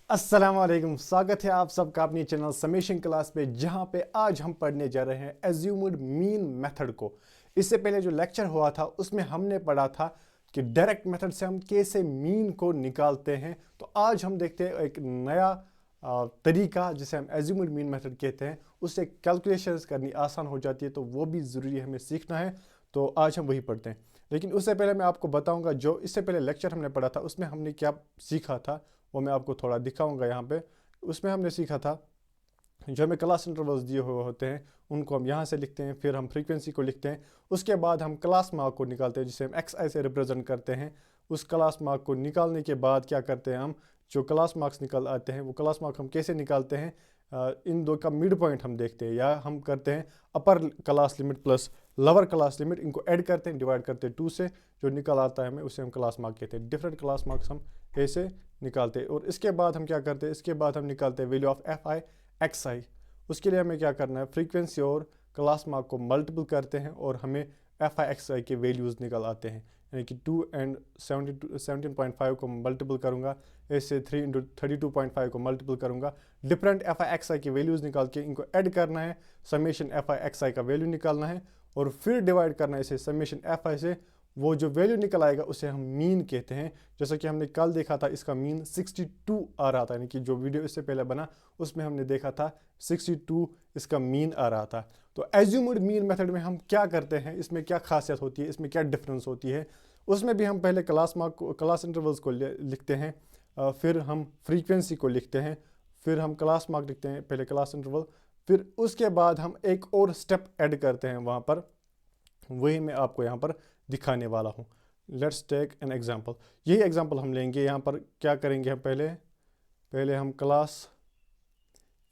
अस्सलामुअलैकुम, स्वागत है आप सबका अपनी चैनल समेशन क्लास पे, जहां पे आज हम पढ़ने जा रहे हैं एज्यूम्ड मीन मेथड को। इससे पहले जो लेक्चर हुआ था उसमें हमने पढ़ा था कि डायरेक्ट मेथड से हम कैसे मीन को निकालते हैं। तो आज हम देखते हैं एक नया तरीका जिसे हम एज्यूम्ड मीन मेथड कहते हैं। उससे कैलकुलेशंस करनी आसान हो जाती है, तो वो भी ज़रूरी है, हमें सीखना है। तो आज हम वही पढ़ते हैं, लेकिन उससे पहले मैं आपको बताऊंगा जो इससे पहले लेक्चर हमने पढ़ा था उसमें हमने क्या सीखा था, वो मैं आपको थोड़ा दिखाऊंगा यहाँ पे। उसमें हमने सीखा था जो हमें क्लास इंटरवल्स दिए हुए होते हैं उनको हम यहाँ से लिखते हैं, फिर हम फ्रीक्वेंसी को लिखते हैं, उसके बाद हम क्लास मार्क को निकालते हैं जिसे हम एक्स आई से रिप्रेजेंट करते हैं। उस क्लास मार्क को निकालने के बाद क्या करते हैं हम, जो क्लास मार्क्स निकल आते हैं वो क्लास मार्क हम कैसे निकालते हैं, इन दो का मिड पॉइंट हम देखते हैं, या हम करते हैं upper class limit plus lower class limit, इनको ऐड करते हैं, डिवाइड करते हैं 2 से, जो निकल आता है हमें उसे हम क्लास मार्क कहते हैं। डिफरेंट क्लास मार्क्स हम ऐसे निकालते हैं। और इसके बाद हम क्या करते हैं, इसके बाद हम निकालते हैं value of f i x i. उसके लिए हमें क्या करना है, फ्रीक्वेंसी और क्लास मार्क को मल्टीपल करते हैं और हमें एफ आई एक्स आई के वैल्यूज़ निकल आते हैं। यानी कि 2 एंड 17.5 को मल्टीपल करूँगा, ऐसे 3 इंटू 32.5 को मल्टीपल करूँगा, डिफरेंट एफ आई एक्स आई की वैल्यूज़ निकाल के इनको ऐड करना है, समेशन एफ आई एक्स आई का वैल्यू निकालना है और फिर डिवाइड करना है इसे समेशन एफ आई से। वो जो वैल्यू निकल आएगा उसे हम मीन कहते हैं। जैसा कि हमने कल देखा था, इसका मीन 62 आ रहा था, यानी कि जो वीडियो इससे पहले बना उसमें हमने देखा था 62 इसका मीन आ रहा था। तो एज्यूम्ड मीन मेथड में हम क्या करते हैं, इसमें क्या खासियत होती है, इसमें क्या डिफरेंस होती है, उसमें भी हम पहले क्लास मार्क को, क्लास इंटरवल्स को लिखते हैं, फिर हम फ्रीक्वेंसी को लिखते हैं, फिर हम क्लास मार्क लिखते हैं, पहले क्लास इंटरवल, फिर उसके बाद हम एक और स्टेप ऐड करते हैं वहाँ पर, वही मैं आपको यहाँ पर दिखाने वाला हूँ। Let's take an example. यही एग्जांपल हम लेंगे। यहाँ पर क्या करेंगे, हम पहले हम क्लास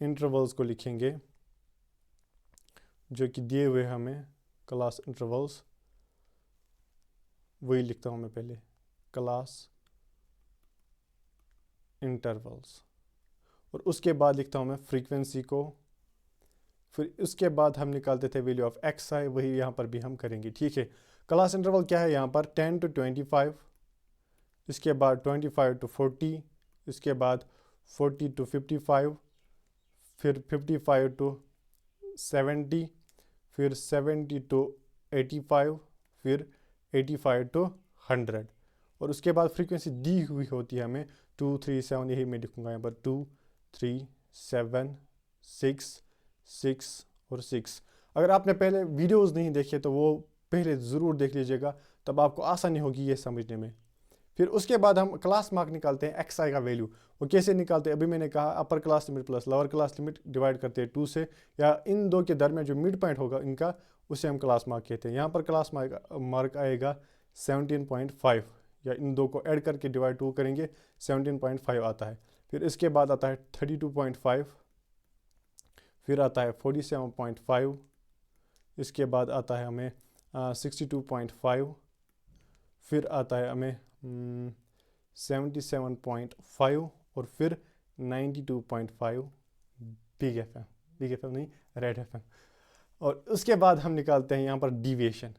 इंटरवल्स को लिखेंगे जो कि दिए हुए हमें क्लास इंटरवल्स, वही लिखता हूँ मैं पहले, क्लास इंटरवल्स, और उसके बाद लिखता हूँ मैं फ्रीक्वेंसी को। फिर उसके बाद हम निकालते थे वैल्यू ऑफ एक्स आई, वही यहाँ पर भी हम करेंगे। ठीक है, क्लास इंटरवल क्या है यहाँ पर 10 to 25, इसके बाद 25 to 40, इसके बाद 40 to 55, फिर 55 to 70, फिर 70 to 85, फिर 85 to 100, और उसके बाद फ्रीक्वेंसी दी हुई होती है हमें 2 3 7, यही मैं लिखूँगा यहाँ पर 2 3 7 6 6 और 6। अगर आपने पहले वीडियोस नहीं देखे तो वो पहले ज़रूर देख लीजिएगा, तब आपको आसानी होगी ये समझने में। फिर उसके बाद हम क्लास मार्क निकालते हैं एक्स आई का वैल्यू। वो कैसे निकालते हैं, अभी मैंने कहा upper class limit plus lower class limit divide करते हैं 2 से, या इन दो के दरमियान जो मिड पॉइंट होगा इनका, उसे हम क्लास मार्क कहते हैं। यहाँ पर क्लास मार्क आएगा 17.5, या इन दो को ऐड करके डिवाइड 2 करेंगे 17.5 आता है। फिर इसके बाद आता है 32.5, फिर आता है 47.5, इसके बाद आता है हमें 62.5, फिर आता है हमें 77.5, और फिर 92.5 बिग एफ एम नहीं, रेड एफ एम। और उसके बाद हम निकालते हैं यहाँ पर डीविएशन।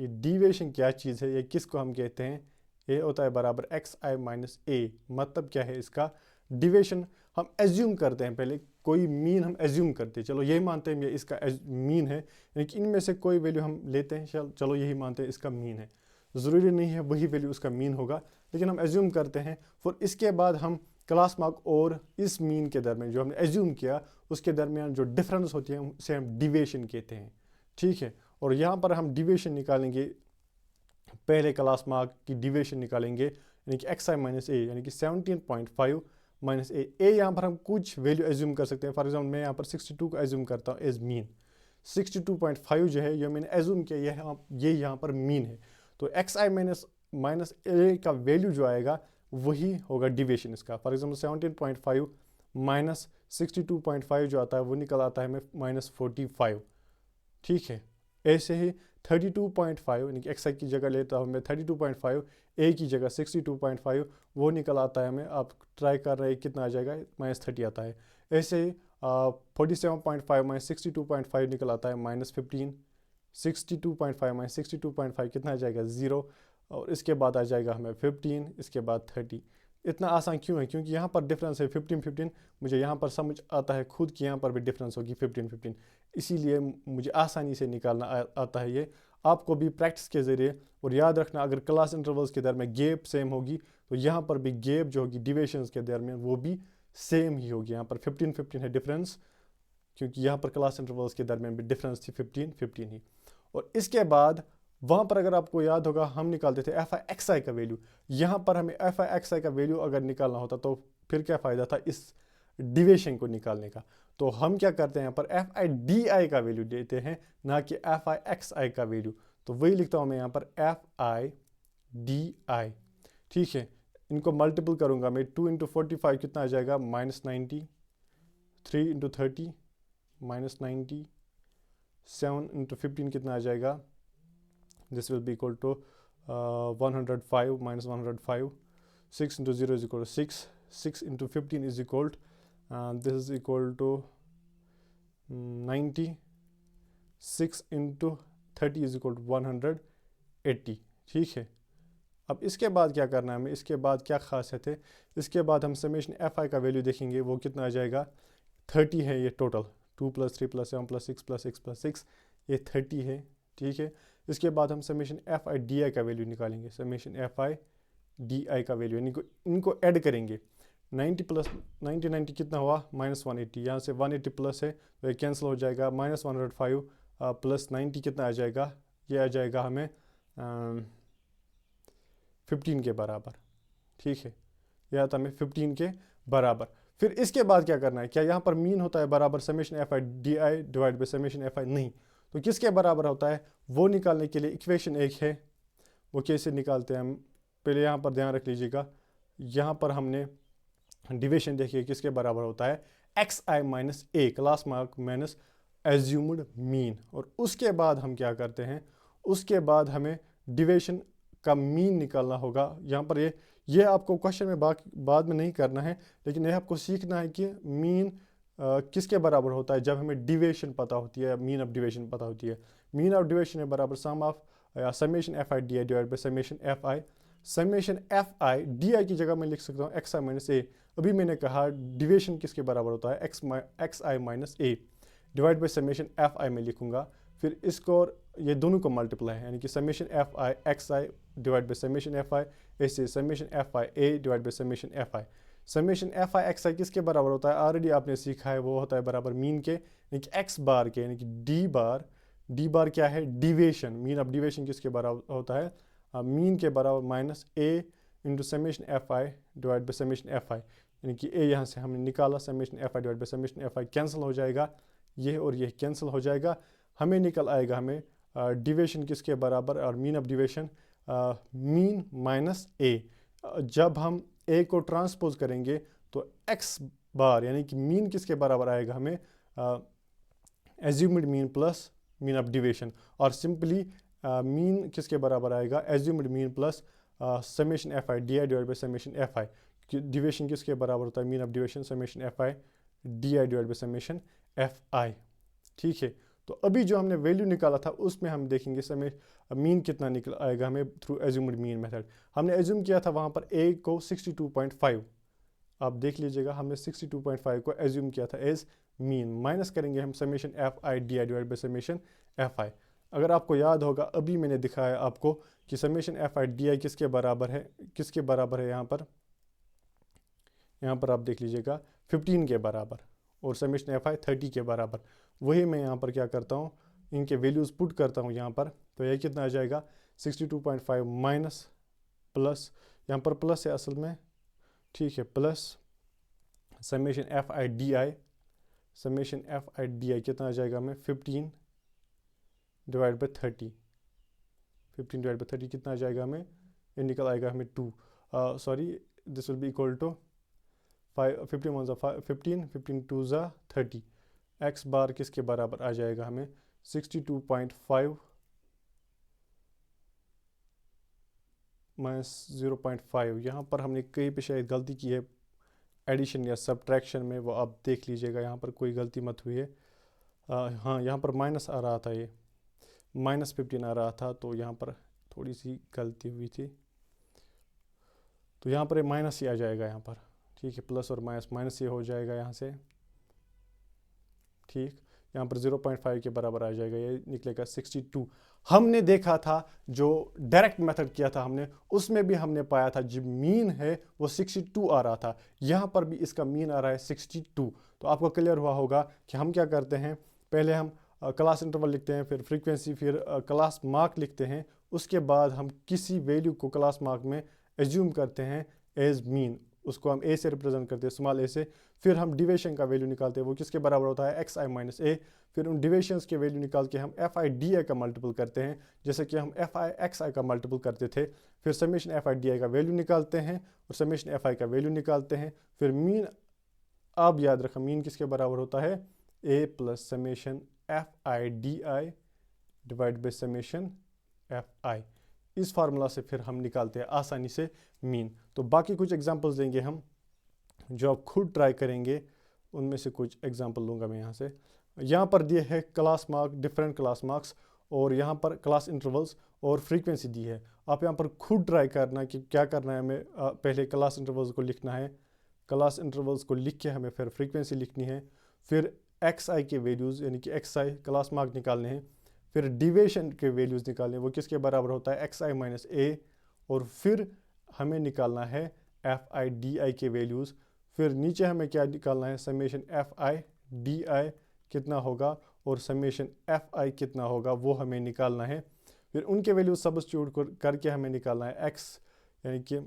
ये डीविएशन क्या चीज़ है, ये किसको हम कहते हैं, ये होता है बराबर एक्स आई माइनस ए। मतलब क्या है इसका, डिविएशन हम एज्यूम करते हैं, पहले कोई मीन हम एज्यूम करते हैं, चलो यही मानते हैं ये इसका मीन है, यानी कि इनमें से कोई वैल्यू हम लेते हैं, चलो यही मानते हैं इसका मीन है। ज़रूरी नहीं है वही वैल्यू उसका मीन होगा, लेकिन हम एज्यूम करते हैं। फिर इसके बाद हम क्लास मार्क और इस मीन के दरमियान जो हमने एज्यूम किया उसके दरमियान जो डिफरेंस होती है उसे हम डिविएशन कहते हैं। ठीक है, और यहाँ पर हम डिविएशन निकालेंगे, पहले क्लास मार्क की डिविएशन निकालेंगे, यानी कि एक्स आई माइनस ए, यानी कि 17.5 माइनस ए। यहाँ पर हम कुछ वैल्यू एज्यूम कर सकते हैं। फॉर एग्जाम्पल मैं यहाँ पर 62 को एज्यूम करता हूँ एज मीन। 62.5 जो है ये मैंने एज्यूम किया, ये यहाँ पर मीन है। तो एक्स आई माइनस ए का वैल्यू जो आएगा वही होगा डिविएशन इसका। फॉर एग्जाम्पल 17.5 माइनस 62.5 जो आता है वो निकल आता है हमें -45। ठीक है, ऐसे ही 32.5, यानी कि एक्स आई की जगह लेता हूँ मैं 32.5, ए की जगह 62.5, वो निकल आता है हमें, आप ट्राई कर रहे हैं कितना आ जाएगा, -30 आता है। ऐसे ही 47.5 माइनस 62.5 निकल आता है -15, 62.5 माइनस 62.5 कितना आ जाएगा 0, और इसके बाद आ जाएगा हमें 15, इसके बाद 30। इतना आसान क्यों है? क्योंकि यहाँ पर डिफरेंस है 15-15, मुझे यहाँ पर समझ आता है खुद कि यहाँ पर भी डिफरेंस होगी 15-15, इसीलिए मुझे आसानी से निकालना आता है ये। आपको भी प्रैक्टिस के ज़रिए, और याद रखना अगर क्लास इंटरवल्स के दरमियान गैप सेम होगी तो यहाँ पर भी गैप जो होगी डिविएशंस के दरमियान वो भी सेम ही होगी। यहाँ पर 15-15 है डिफरेंस, क्योंकि यहाँ पर क्लास इंटरवल्स के दरमियान भी डिफरेंस थी 15-15 ही। और इसके बाद वहाँ पर अगर आपको याद होगा हम निकालते थे एफ आई एक्स आई का वैल्यू। यहाँ पर हमें एफ आई एक्स आई का वैल्यू अगर निकालना होता तो फिर क्या फ़ायदा था इस डिविएशन को निकालने का? तो हम क्या करते हैं यहाँ पर एफ आई डी आई का वैल्यू देते हैं, ना कि एफ आई एक्स आई का वैल्यू। तो वही लिखता हूँ मैं यहाँ पर एफ आई डी आई। ठीक है, इनको मल्टीपल करूँगा मैं, 2 × 45 कितना आ जाएगा? -90, 3 × 30 -90, 7 × 15 कितना आ जाएगा? This will be equal to 105 - 105. 6 × 0 is equal to 6. 6 × 15 is equal to, this is equal to 90. 6 × 30 is equal to 180. ठीक है, अब इसके बाद क्या करना है हमें? इसके बाद क्या खासियत है? इसके बाद हम समेशन एफ आई का वैल्यू देखेंगे, वो कितना आ जाएगा? 30 है ये टोटल, 2 + 3 + 7 + 6 + 6 + 6, ये 30 है। ठीक है, इसके बाद हम समेशन एफ आई डी आई का वैल्यू निकालेंगे। समेशन एफ आई डी आई का वैल्यू, इनको ऐड करेंगे। 90 + 90 कितना हुआ? -180। यहाँ से 180 प्लस है तो ये कैंसिल हो जाएगा। -105 + 90 कितना आ जाएगा? ये आ जाएगा हमें 15 के बराबर। ठीक है, यह आता हमें 15 के बराबर। फिर इसके बाद क्या करना है? क्या यहाँ पर मीन होता है बराबर summation f i d i divide by summation f आई? नहीं। तो किसके बराबर होता है वो निकालने के लिए इक्वेशन एक है, वो कैसे निकालते हैं हम? पहले यहाँ पर ध्यान रख लीजिएगा, यहाँ पर हमने डिविएशन देखिए किसके बराबर होता है? X i minus a, class mark minus assumed mean. और उसके बाद हम क्या करते हैं? उसके बाद हमें डिविएशन का मीन निकालना होगा। यहाँ पर ये आपको क्वेश्चन में बाद में नहीं करना है, लेकिन यह आपको सीखना है कि मीन किसके बराबर होता है जब हमें डिविएशन पता होती है, मीन ऑफ डिविएशन पता होती है। मीन ऑफ डिविएशन है बराबर sum of summation f i d i divide by summation f i. Summation f i d i की जगह मैं लिख सकता हूँ एक्स आई माइनस ए। अभी मैंने कहा डिविएशन किसके बराबर होता है? X i minus A divide by summation f आई में लिखूंगा। फिर इसको और ये दोनों को मल्टीप्लाई है, यानी कि summation f i x i divide by summation f i, ऐसे summation f i a divide by summation f i. Summation f i x i किसके बराबर होता है? ऑलरेडी आपने सीखा है, वो होता है बराबर मीन के, यानी कि एक्स बार के, यानी कि डी बार क्या है? डिविएशन। मीन ऑफ डिविएशन किसके बराबर होता है? मीन के बराबर minus A into summation f I divide by summation f आई, यानी कि ए यहाँ से हमने निकाला, summation f I divide by summation f I cancel हो जाएगा, ये और ये कैंसिल हो जाएगा। हमें निकल आएगा हमें डिविएशन किसके बराबर? और mean of deviation mean minus a. जब हम ए को ट्रांसपोज करेंगे तो एक्स बार यानी कि मीन किसके बराबर आएगा? हमें assumed mean plus mean of deviation. और सिंपली मीन किसके बराबर आएगा? Assumed mean plus summation f i d i divide by summation f I. Deviation किसके बराबर होता है? Mean of deviation summation f i d i divide by summation f आई। ठीक है, तो अभी जो हमने वैल्यू निकाला था उसमें हम देखेंगे समय मीन कितना निकल आएगा हमें थ्रू एज्यूम्ड मीन मेथड। हमने एज्यूम किया था वहाँ पर ए को 62.5, आप देख लीजिएगा हमने 62.5 को एज्यूम किया था एज मीन। माइनस करेंगे हम summation f i d i divide by summation f आई। अगर आपको याद होगा अभी मैंने दिखाया आपको कि समेशन एफ आई डी आई किसके बराबर है? किसके बराबर है यहाँ पर आप देख लीजिएगा 15 के बराबर, और समेशन एफ आई 30 के बराबर। वही मैं यहाँ पर क्या करता हूँ, इनके वैल्यूज़ पुट करता हूँ यहाँ पर, तो यह कितना आ जाएगा? 62.5 माइनस प्लस, यहाँ पर प्लस है असल में, ठीक है, plus summation f i d I, summation f i d आई कितना आ जाएगा हमें? 15 डिवाइड बाई 30। 15 डिवाइड बाई 30 कितना आ जाएगा हमें? ये निकल आएगा हमें 2, sorry this will be equal to 15 1 15, 15 2 30। X bar किसके बराबर आ जाएगा हमें? 62.5 माइनस 0.5। यहाँ पर हमने कहीं पे शायद गलती की है एडिशन या सब्ट्रैक्शन में, वो आप देख लीजिएगा, यहाँ पर कोई गलती मत हुई है। हाँ, यहाँ पर माइनस आ रहा था, ये -15 आ रहा था, तो यहाँ पर थोड़ी सी गलती हुई थी। तो यहाँ पर माइनस ही आ जाएगा यहाँ पर, ठीक है, प्लस और माइनस, माइनस ये हो जाएगा यहाँ से, ठीक, यहाँ पर 0.5 के बराबर आ जाएगा, ये निकलेगा 62। हमने देखा था जो डायरेक्ट मेथड किया था हमने, उसमें भी हमने पाया था जो मीन है वो 62 आ रहा था, यहाँ पर भी इसका मीन आ रहा है 62। तो आपको क्लियर हुआ होगा कि हम क्या करते हैं, पहले हम क्लास इंटरवल लिखते हैं, फिर फ्रीक्वेंसी, फिर क्लास मार्क लिखते हैं, उसके बाद हम किसी वैल्यू को क्लास मार्क में एज्यूम करते हैं एज मीन, उसको हम ए से रिप्रेजेंट करते हैं, स्मॉल ए से, फिर हम डिविएशन का वैल्यू निकालते हैं, वो किसके बराबर होता है एक्स आई माइनस ए, फिर उन डिविएशंस के वैल्यू निकाल के हम एफ आई डी आई का मल्टीपल करते हैं, जैसे कि हम एफ आई एक्स आई का मल्टीपल करते थे, फिर समेशन एफ आई डी आई का वैल्यू निकालते हैं और समेशन एफ आई का वैल्यू निकालते हैं, फिर मीन, अब याद रखें मीन किसके बराबर होता है, a plus summation f i d i divide by summation f i. इस फार्मूला से फिर हम निकालते हैं आसानी से मीन। तो बाकी कुछ एग्जांपल्स देंगे हम जो आप खुद ट्राई करेंगे, उनमें से कुछ एग्जांपल लूँगा मैं यहाँ से। यहाँ पर दिए है class mark, different class marks, और यहाँ पर क्लास इंटरवल्स और फ्रीक्वेंसी दी है। आप यहाँ पर खुद ट्राई करना कि क्या करना है हमें, पहले क्लास इंटरवल्स को लिखना है, क्लास इंटरवल्स को लिख के हमें फिर फ्रीक्वेंसी लिखनी है, फिर एक्स आई के वैल्यूज़ यानी कि एक्स आई क्लास मार्क निकालने हैं, फिर डिविएशन के वैल्यूज़ निकालने हैं, वो किसके बराबर होता है एक्स आई माइनस ए, और फिर हमें निकालना है एफ आई डी आई के वैल्यूज़, फिर नीचे हमें क्या निकालना है, समेशन एफ आई डी आई कितना होगा और समेशन एफ आई कितना होगा वो हमें निकालना है, फिर उनके वैल्यूज सब्स्टिट्यूट करके हमें निकालना है एक्स, यानी कि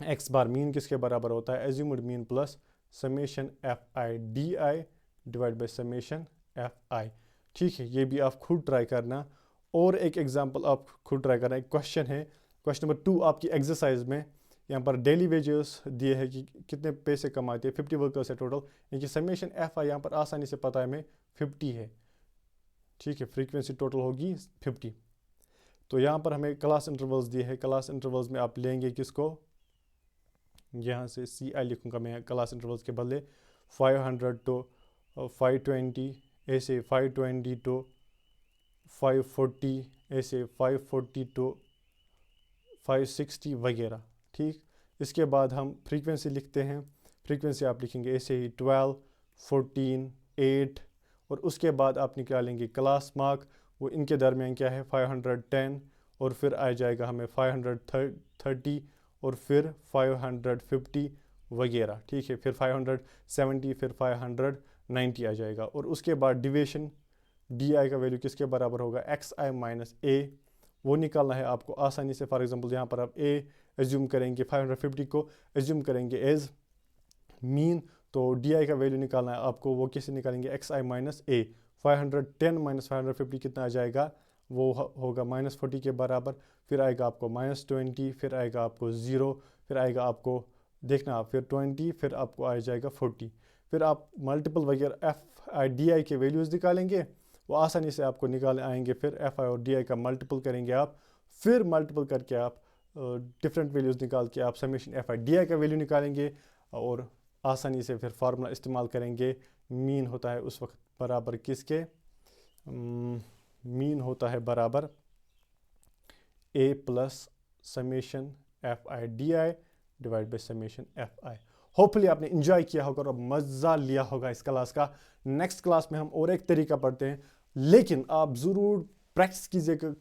एक्स बार मीन किसके बराबर होता है assumed mean plus summation f i d i divide by summation f आई। ठीक है, ये भी आप खुद ट्राई करना। और एक एग्जांपल आप खुद ट्राई करना, एक क्वेश्चन है, क्वेश्चन नंबर 2 आपकी एक्सरसाइज में, यहाँ पर डेली वेजेस दिए है कि कितने पैसे कमाते हैं, 50 वर्कर्स है टोटल, यानी कि समेशन एफ आई यहाँ पर आसानी से पता है हमें 50 है, ठीक है, फ्रीक्वेंसी टोटल होगी 50। तो यहाँ पर हमें क्लास इंटरवल्स दिए हैं, क्लास इंटरवल्स में आप लेंगे किसको, यहाँ से सी आई लिखूँगा मैं क्लास इंटरवल्स के बदले, 500 टू 520, ऐसे 520 टू 540, ऐसे 540 टू 560 वगैरह, ठीक। इसके बाद हम फ्रीक्वेंसी लिखते हैं, फ्रीक्वेंसी आप लिखेंगे ऐसे ही 12, 14, 8, और उसके बाद आप निकालेंगे क्लास मार्क, वो इनके दरमियान क्या है 510, और फिर आ जाएगा हमें 530 और फिर 550 वगैरह, ठीक है, फिर 570, फिर 590 आ जाएगा। और उसके बाद डिविएशन डी आई का वैल्यू किसके बराबर होगा एक्स आई माइनस ए, वो निकालना है आपको आसानी से। फॉर एग्जांपल यहाँ पर आप ए एज्यूम करेंगे, 550 को एज्यूम करेंगे एज मीन, तो डी आई का वैल्यू निकालना है आपको, वो कैसे निकालेंगे x i minus A, 510 minus 550 कितना आ जाएगा, वो होगा -40 के बराबर, फिर आएगा आपको -20, फिर आएगा आपको 0, फिर आएगा आपको देखना आप फिर 20, फिर आपको आ जाएगा 40, फिर आप मल्टीपल वगैरह एफ आई डी आई के वैल्यूज़ निकालेंगे, वो आसानी से आपको निकाल आएंगे, फिर एफ आई और डी आई का मल्टीपल करेंगे आप, फिर मल्टीपल करके आप डिफरेंट वैल्यूज़ निकाल के आप समेशन एफ आई डी आई का वैल्यू निकालेंगे, और आसानी से फिर फार्मूला इस्तेमाल करेंगे। मीन होता है उस वक्त बराबर किसके, मीन होता है बराबर a plus summation f i d i divide by summation f i. Hopefully आपने इंजॉय किया होगा और मज़ा लिया होगा इस क्लास का। नेक्स्ट क्लास में हम और एक तरीका पढ़ते हैं, लेकिन आप ज़रूर प्रैक्टिस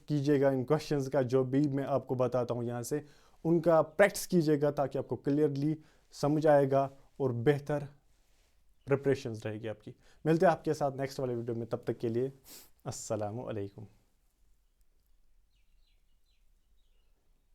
कीजिएगा इन क्वेश्चंस का, जो भी मैं आपको बताता हूँ यहाँ से, उनका प्रैक्टिस कीजिएगा ताकि आपको क्लियरली समझ आएगा और बेहतर प्रिपरेशंस रहेगी आपकी। मिलते हैं आपके साथ नेक्स्ट वाले वीडियो में, तब तक के लिए अस्सलामु अलैकुम।